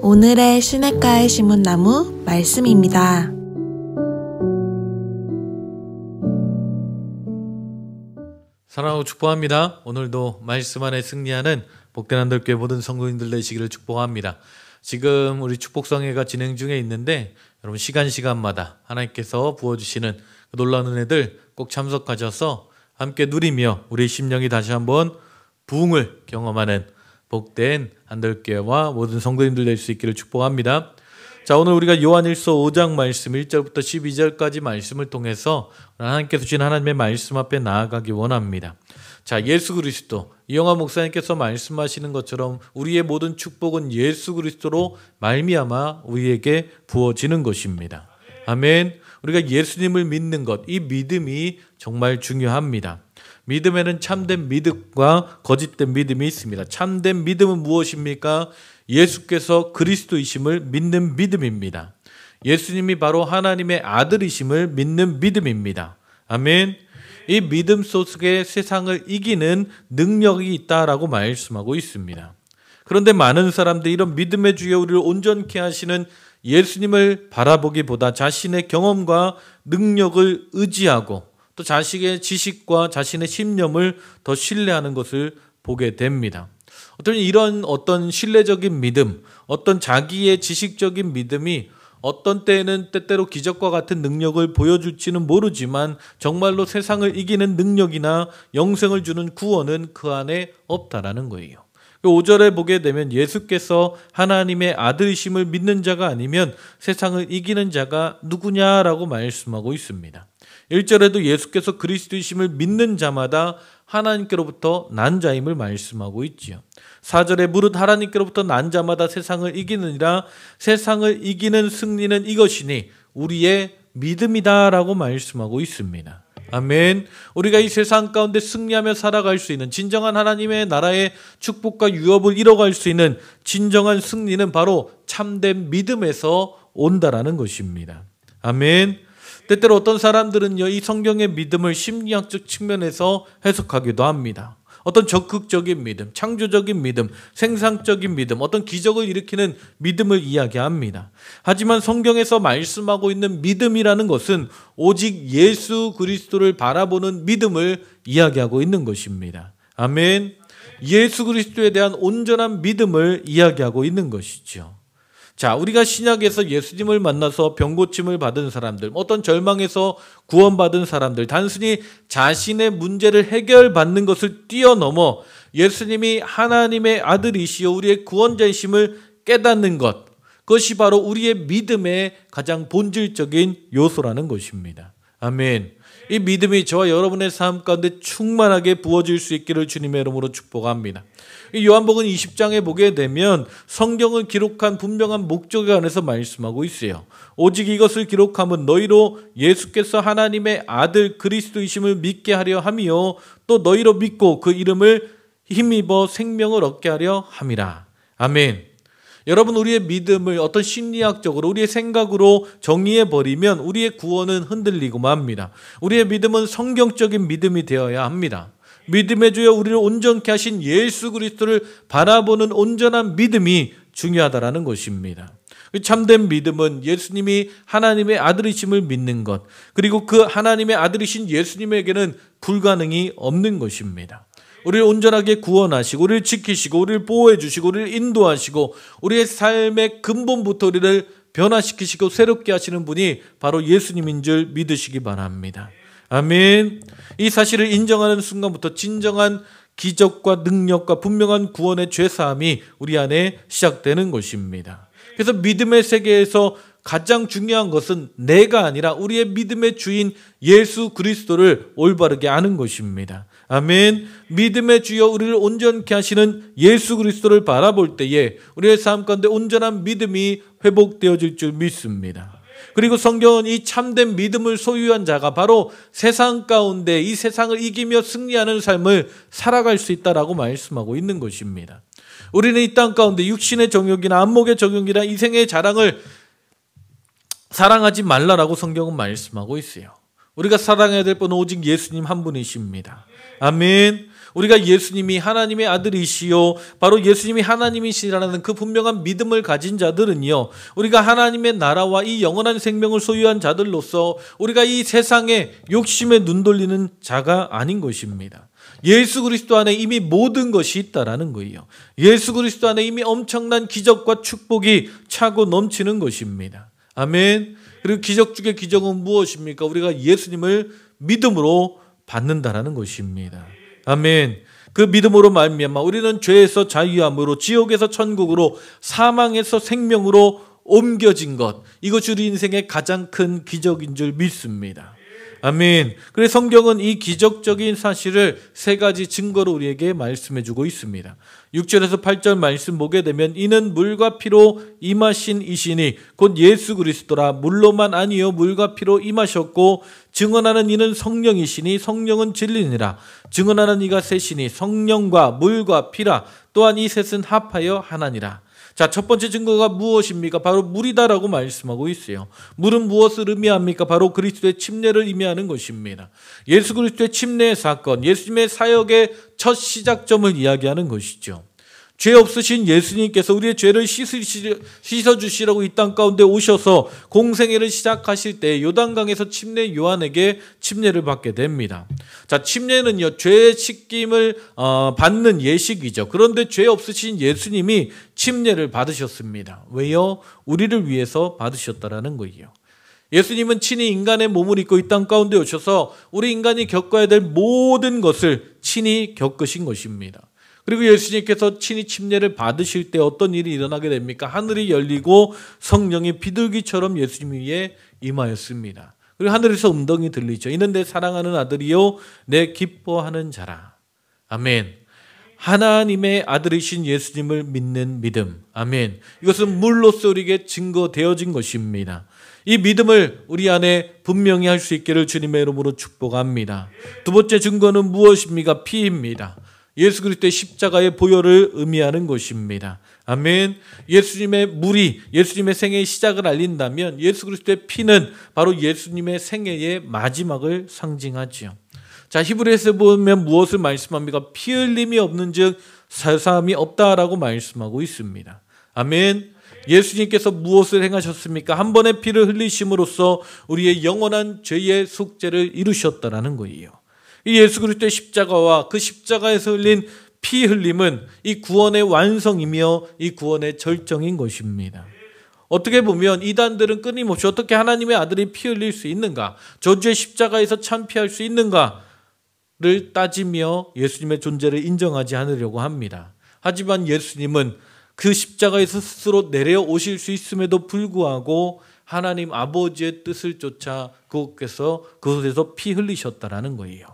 오늘의 시냇가의 시문나무 말씀입니다. 사랑하고 축복합니다. 오늘도 말씀 안에 승리하는 복된 한들교회 모든 성도님들 되시기를 축복합니다. 지금 우리 축복성회가 진행 중에 있는데 여러분 시간마다 하나님께서 부어주시는 그 놀라운 은혜들 꼭 참석하셔서 함께 누리며 우리 심령이 다시 한번 부흥을 경험하는 복된 한들교회와 모든 성도님들 될 수 있기를 축복합니다. 자, 오늘 우리가 요한일서 5장 말씀 1절부터 12절까지 말씀을 통해서 하나님께서 주신 하나님의 말씀 앞에 나아가기 원합니다. 자, 예수 그리스도, 이영하 목사님께서 말씀하시는 것처럼 우리의 모든 축복은 예수 그리스도로 말미암아 우리에게 부어지는 것입니다. 아멘. 우리가 예수님을 믿는 것, 이 믿음이 정말 중요합니다. 믿음에는 참된 믿음과 거짓된 믿음이 있습니다. 참된 믿음은 무엇입니까? 예수께서 그리스도이심을 믿는 믿음입니다. 예수님이 바로 하나님의 아들이심을 믿는 믿음입니다. 아멘. 이 믿음 속에 세상을 이기는 능력이 있다라고 말씀하고 있습니다. 그런데 많은 사람들이 이런 믿음의 주에 우리를 온전케 하시는 예수님을 바라보기보다 자신의 경험과 능력을 의지하고 또 자신의 지식과 자신의 신념을 더 신뢰하는 것을 보게 됩니다. 어떤 신뢰적인 믿음, 어떤 자기의 지식적인 믿음이 어떤 때에는 때때로 기적과 같은 능력을 보여줄지는 모르지만 정말로 세상을 이기는 능력이나 영생을 주는 구원은 그 안에 없다라는 거예요. 5절에 보게 되면 예수께서 하나님의 아들이심을 믿는 자가 아니면 세상을 이기는 자가 누구냐라고 말씀하고 있습니다. 1절에도 예수께서 그리스도이심을 믿는 자마다 하나님께로부터 난 자임을 말씀하고 있지요. 4절에 무릇 하나님께로부터 난 자마다 세상을 이기느니라. 세상을 이기는 승리는 이것이니 우리의 믿음이다라고 말씀하고 있습니다. 아멘. 우리가 이 세상 가운데 승리하며 살아갈 수 있는 진정한 하나님의 나라의 축복과 유업을 이뤄갈 수 있는 진정한 승리는 바로 참된 믿음에서 온다라는 것입니다. 아멘. 때때로 어떤 사람들은요, 이 성경의 믿음을 심리학적 측면에서 해석하기도 합니다. 어떤 적극적인 믿음, 창조적인 믿음, 생산적인 믿음, 어떤 기적을 일으키는 믿음을 이야기합니다. 하지만 성경에서 말씀하고 있는 믿음이라는 것은 오직 예수 그리스도를 바라보는 믿음을 이야기하고 있는 것입니다. 아멘. 예수 그리스도에 대한 온전한 믿음을 이야기하고 있는 것이죠. 자, 우리가 신약에서 예수님을 만나서 병고침을 받은 사람들, 어떤 절망에서 구원받은 사람들, 단순히 자신의 문제를 해결받는 것을 뛰어넘어 예수님이 하나님의 아들이시여 우리의 구원자이심을 깨닫는 것, 그것이 바로 우리의 믿음의 가장 본질적인 요소라는 것입니다. 아멘. 이 믿음이 저와 여러분의 삶 가운데 충만하게 부어질 수 있기를 주님의 이름으로 축복합니다. 요한복음 20장에 보게 되면 성경을 기록한 분명한 목적에 관해서 말씀하고 있어요. 오직 이것을 기록함은 너희로 예수께서 하나님의 아들 그리스도이심을 믿게 하려 함이요 또 너희로 믿고 그 이름을 힘입어 생명을 얻게 하려 함이라. 아멘. 여러분, 우리의 믿음을 어떤 심리학적으로 우리의 생각으로 정의해버리면 우리의 구원은 흔들리고 맙니다. 우리의 믿음은 성경적인 믿음이 되어야 합니다. 믿음의 주여 우리를 온전케 하신 예수 그리스도를 바라보는 온전한 믿음이 중요하다라는 것입니다. 참된 믿음은 예수님이 하나님의 아들이심을 믿는 것, 그리고 그 하나님의 아들이신 예수님에게는 불가능이 없는 것입니다. 우리를 온전하게 구원하시고 우리를 지키시고 우리를 보호해 주시고 우리를 인도하시고 우리의 삶의 근본부터 우리를 변화시키시고 새롭게 하시는 분이 바로 예수님인 줄 믿으시기 바랍니다. 아멘. 이 사실을 인정하는 순간부터 진정한 기적과 능력과 분명한 구원의 죄사함이 우리 안에 시작되는 것입니다. 그래서 믿음의 세계에서 가장 중요한 것은 내가 아니라 우리의 믿음의 주인 예수 그리스도를 올바르게 아는 것입니다. 아멘. 믿음의 주여 우리를 온전케 하시는 예수 그리스도를 바라볼 때에 우리의 삶 가운데 온전한 믿음이 회복되어질 줄 믿습니다. 그리고 성경은 이 참된 믿음을 소유한 자가 바로 세상 가운데 이 세상을 이기며 승리하는 삶을 살아갈 수 있다라고 말씀하고 있는 것입니다. 우리는 이 땅 가운데 육신의 정욕이나 안목의 정욕이나 이생의 자랑을 사랑하지 말라라고 성경은 말씀하고 있어요. 우리가 사랑해야 될 분은 오직 예수님 한 분이십니다. 아멘. 우리가 예수님이 하나님의 아들이시요 바로 예수님이 하나님이시라는 그 분명한 믿음을 가진 자들은요, 우리가 하나님의 나라와 이 영원한 생명을 소유한 자들로서 우리가 이 세상에 욕심에 눈 돌리는 자가 아닌 것입니다. 예수 그리스도 안에 이미 모든 것이 있다라는 거예요. 예수 그리스도 안에 이미 엄청난 기적과 축복이 차고 넘치는 것입니다. 아멘. 그리고 기적 중에 기적은 무엇입니까? 우리가 예수님을 믿음으로 받는다라는 것입니다. 아멘. 그 믿음으로 말미암아 우리는 죄에서 자유함으로, 지옥에서 천국으로, 사망에서 생명으로 옮겨진 것, 이것이 우리 인생의 가장 큰 기적인 줄 믿습니다. 아멘. 그래서 성경은 이 기적적인 사실을 세 가지 증거로 우리에게 말씀해 주고 있습니다. 6절에서 8절 말씀 보게 되면 이는 물과 피로 임하신 이시니 곧 예수 그리스도라. 물로만 아니요 물과 피로 임하셨고 증언하는 이는 성령이시니 성령은 진리니라. 증언하는 이가 셋이니 성령과 물과 피라. 또한 이 셋은 합하여 하나니라. 자, 첫 번째 증거가 무엇입니까? 바로 물이다라고 말씀하고 있어요. 물은 무엇을 의미합니까? 바로 그리스도의 침례를 의미하는 것입니다. 예수 그리스도의 침례의 사건, 예수님의 사역의 첫 시작점을 이야기하는 것이죠. 죄 없으신 예수님께서 우리의 죄를 씻어주시라고 이 땅 가운데 오셔서 공생애를 시작하실 때 요단강에서 침례 요한에게 침례를 받게 됩니다. 자, 침례는요, 죄의 씻김을 받는 예식이죠. 그런데 죄 없으신 예수님이 침례를 받으셨습니다. 왜요? 우리를 위해서 받으셨다라는 거예요. 예수님은 친히 인간의 몸을 입고 이 땅 가운데 오셔서 우리 인간이 겪어야 될 모든 것을 친히 겪으신 것입니다. 그리고 예수님께서 친히 침례를 받으실 때 어떤 일이 일어나게 됩니까? 하늘이 열리고 성령이 비둘기처럼 예수님 위에 임하였습니다. 그리고 하늘에서 음성이 들리죠. 이는 내 사랑하는 아들이요 내 기뻐하는 자라. 아멘. 하나님의 아들이신 예수님을 믿는 믿음. 아멘. 이것은 물로써 우리에게 증거되어진 것입니다. 이 믿음을 우리 안에 분명히 할 수 있기를 주님의 이름으로 축복합니다. 두 번째 증거는 무엇입니까? 피입니다. 예수 그리스도의 십자가의 보혈을 의미하는 것입니다. 아멘. 예수님의 물이 예수님의 생애의 시작을 알린다면 예수 그리스도의 피는 바로 예수님의 생애의 마지막을 상징하지요. 자, 히브리서에 보면 무엇을 말씀합니까? 피 흘림이 없는즉 사함이 없다라고 말씀하고 있습니다. 아멘. 예수님께서 무엇을 행하셨습니까? 한 번의 피를 흘리심으로써 우리의 영원한 죄의 속죄를 이루셨다라는 거예요. 이 예수 그리스도의 십자가와 그 십자가에서 흘린 피 흘림은 이 구원의 완성이며 이 구원의 절정인 것입니다. 어떻게 보면 이단들은 끊임없이 어떻게 하나님의 아들이 피 흘릴 수 있는가, 저주의 십자가에서 참피할 수 있는가를 따지며 예수님의 존재를 인정하지 않으려고 합니다. 하지만 예수님은 그 십자가에서 스스로 내려오실 수 있음에도 불구하고 하나님 아버지의 뜻을 쫓아 그곳에서 피 흘리셨다라는 거예요.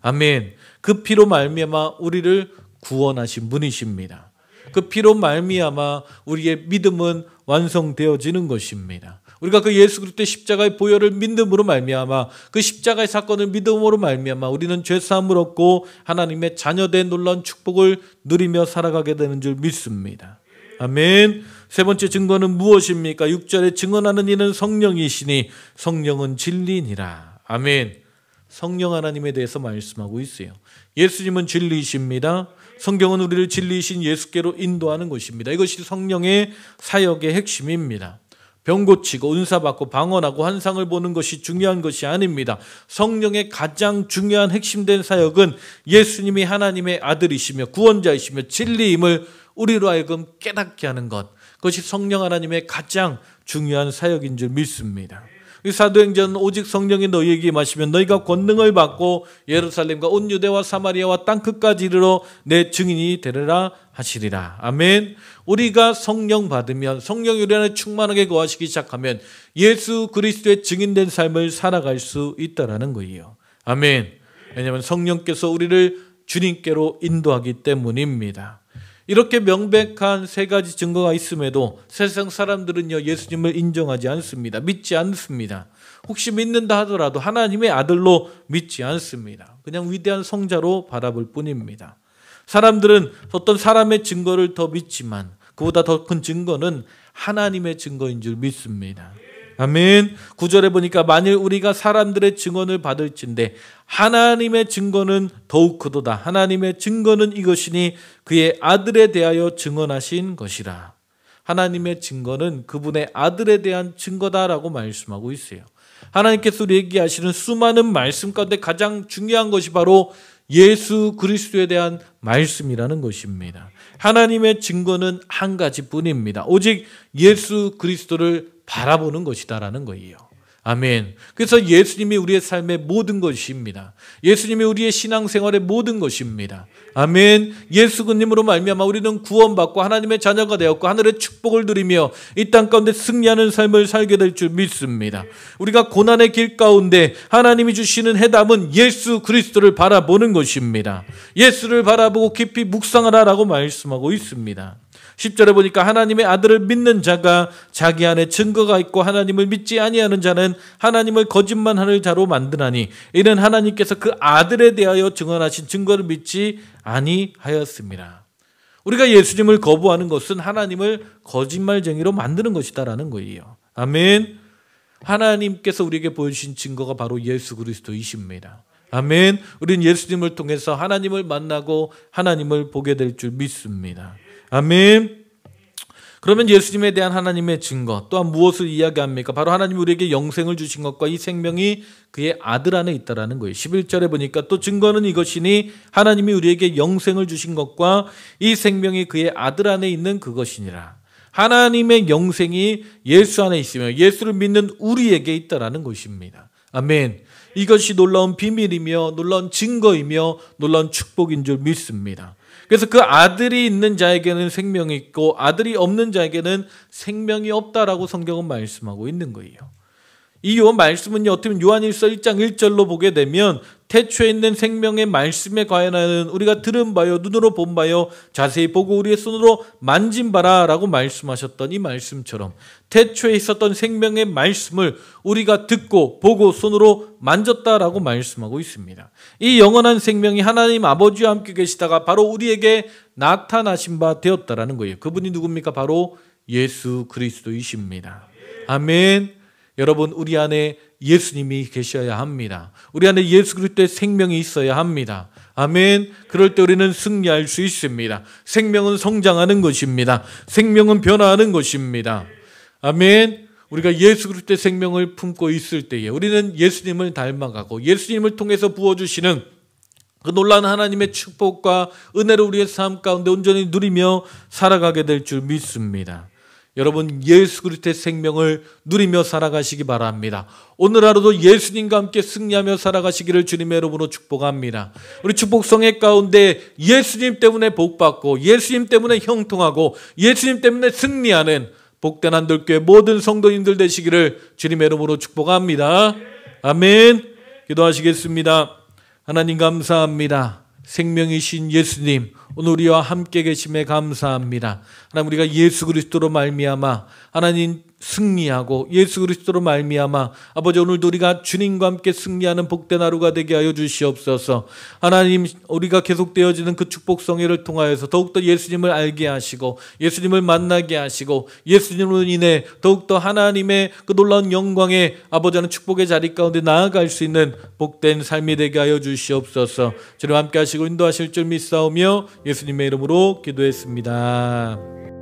아멘. 그 피로 말미암아 우리를 구원하신 분이십니다. 그 피로 말미암아 우리의 믿음은 완성되어지는 것입니다. 우리가 그 예수 그리스도의 십자가의 보혈을 믿음으로 말미암아 그 십자가의 사건을 믿음으로 말미암아 우리는 죄사함을 얻고 하나님의 자녀된 놀라운 축복을 누리며 살아가게 되는 줄 믿습니다. 아멘. 세 번째 증거는 무엇입니까? 6절에 증언하는 이는 성령이시니 성령은 진리니라. 아멘. 성령 하나님에 대해서 말씀하고 있어요. 예수님은 진리이십니다. 성경은 우리를 진리이신 예수께로 인도하는 것입니다. 이것이 성령의 사역의 핵심입니다. 병 고치고 은사받고 방언하고 환상을 보는 것이 중요한 것이 아닙니다. 성령의 가장 중요한 핵심된 사역은 예수님이 하나님의 아들이시며 구원자이시며 진리임을 우리로 하여금 깨닫게 하는 것, 그것이 성령 하나님의 가장 중요한 사역인 줄 믿습니다. 사도행전은 오직 성령이 너희에게 임하시면 너희가 권능을 받고 예루살렘과 온 유대와 사마리아와 땅끝까지 이르러 내 증인이 되리라 하시리라. 아멘. 우리가 성령 받으면, 성령이 우리 안에 충만하게 거하시기 시작하면 예수 그리스도의 증인된 삶을 살아갈 수 있다라는 거예요. 아멘. 왜냐하면 성령께서 우리를 주님께로 인도하기 때문입니다. 이렇게 명백한 세 가지 증거가 있음에도 세상 사람들은요, 예수님을 인정하지 않습니다. 믿지 않습니다. 혹시 믿는다 하더라도 하나님의 아들로 믿지 않습니다. 그냥 위대한 성자로 바라볼 뿐입니다. 사람들은 어떤 사람의 증거를 더 믿지만 그보다 더 큰 증거는 하나님의 증거인 줄 믿습니다. 아멘. 9절에 보니까 만일 우리가 사람들의 증언을 받을진대 하나님의 증거는 더욱 크도다. 하나님의 증거는 이것이니 그의 아들에 대하여 증언하신 것이라. 하나님의 증거는 그분의 아들에 대한 증거다라고 말씀하고 있어요. 하나님께서 우리에게 하시는 수많은 말씀 가운데 가장 중요한 것이 바로 예수 그리스도에 대한 말씀이라는 것입니다. 하나님의 증거는 한 가지뿐입니다. 오직 예수 그리스도를 바라보는 것이다라는 거예요. 아멘. 그래서 예수님이 우리의 삶의 모든 것입니다. 예수님이 우리의 신앙생활의 모든 것입니다. 아멘. 예수 그님으로 말미암아 우리는 구원받고 하나님의 자녀가 되었고 하늘의 축복을 누리며 이 땅 가운데 승리하는 삶을 살게 될 줄 믿습니다. 우리가 고난의 길 가운데 하나님이 주시는 해답은 예수 그리스도를 바라보는 것입니다. 예수를 바라보고 깊이 묵상하라라고 말씀하고 있습니다. 10절에 보니까 하나님의 아들을 믿는 자가 자기 안에 증거가 있고 하나님을 믿지 아니하는 자는 하나님을 거짓말하는 자로 만드나니 이는 하나님께서 그 아들에 대하여 증언하신 증거를 믿지 아니하였습니다. 우리가 예수님을 거부하는 것은 하나님을 거짓말쟁이로 만드는 것이다라는 거예요. 아멘. 하나님께서 우리에게 보여주신 증거가 바로 예수 그리스도이십니다. 아멘. 우리는 예수님을 통해서 하나님을 만나고 하나님을 보게 될 줄 믿습니다. 아멘. 그러면 예수님에 대한 하나님의 증거 또한 무엇을 이야기합니까? 바로 하나님이 우리에게 영생을 주신 것과 이 생명이 그의 아들 안에 있다라는 거예요. 11절에 보니까 또 증거는 이것이니 하나님이 우리에게 영생을 주신 것과 이 생명이 그의 아들 안에 있는 그것이니라. 하나님의 영생이 예수 안에 있으며 예수를 믿는 우리에게 있다라는 것입니다. 아멘. 이것이 놀라운 비밀이며 놀라운 증거이며 놀라운 축복인 줄 믿습니다. 그래서 그 아들이 있는 자에게는 생명이 있고 아들이 없는 자에게는 생명이 없다라고 성경은 말씀하고 있는 거예요. 이 말씀은요, 어떻게 보면 요한일서 1장 1절로 보게 되면 태초에 있는 생명의 말씀에 관하여는 우리가 들은 바요 눈으로 본 바요 자세히 보고 우리의 손으로 만진 바라라고 말씀하셨던 이 말씀처럼 태초에 있었던 생명의 말씀을 우리가 듣고 보고 손으로 만졌다라고 말씀하고 있습니다. 이 영원한 생명이 하나님 아버지와 함께 계시다가 바로 우리에게 나타나신 바 되었다라는 거예요. 그분이 누굽니까? 바로 예수 그리스도이십니다. 아멘. 여러분, 우리 안에 예수님이 계셔야 합니다. 우리 안에 예수 그리스도의 생명이 있어야 합니다. 아멘. 그럴 때 우리는 승리할 수 있습니다. 생명은 성장하는 것입니다. 생명은 변화하는 것입니다. 아멘. 우리가 예수 그리스도의 생명을 품고 있을 때에 우리는 예수님을 닮아가고 예수님을 통해서 부어주시는 그 놀라운 하나님의 축복과 은혜를 우리의 삶 가운데 온전히 누리며 살아가게 될 줄 믿습니다. 여러분, 예수 그리스도의 생명을 누리며 살아가시기 바랍니다. 오늘 하루도 예수님과 함께 승리하며 살아가시기를 주님의 이름으로 축복합니다. 우리 축복성회 가운데 예수님 때문에 복받고 예수님 때문에 형통하고 예수님 때문에 승리하는 복된 한들교회 모든 성도님들 되시기를 주님의 이름으로 축복합니다. 아멘. 기도하시겠습니다. 하나님 감사합니다. 생명이신 예수님, 오늘 우리와 함께 계심에 감사합니다. 하나님, 우리가 예수 그리스도로 말미암아 하나님 승리하고 예수 그리스도로 말미암아 아버지 오늘도 우리가 주님과 함께 승리하는 복된 하루가 되게 하여 주시옵소서. 하나님, 우리가 계속되어지는 그 축복성회를 통하여서 더욱더 예수님을 알게 하시고 예수님을 만나게 하시고 예수님으로 인해 더욱더 하나님의 그 놀라운 영광의 아버지 하는 축복의 자리 가운데 나아갈 수 있는 복된 삶이 되게 하여 주시옵소서. 주님 함께 하시고 인도하실 줄 믿사오며 예수님의 이름으로 기도했습니다.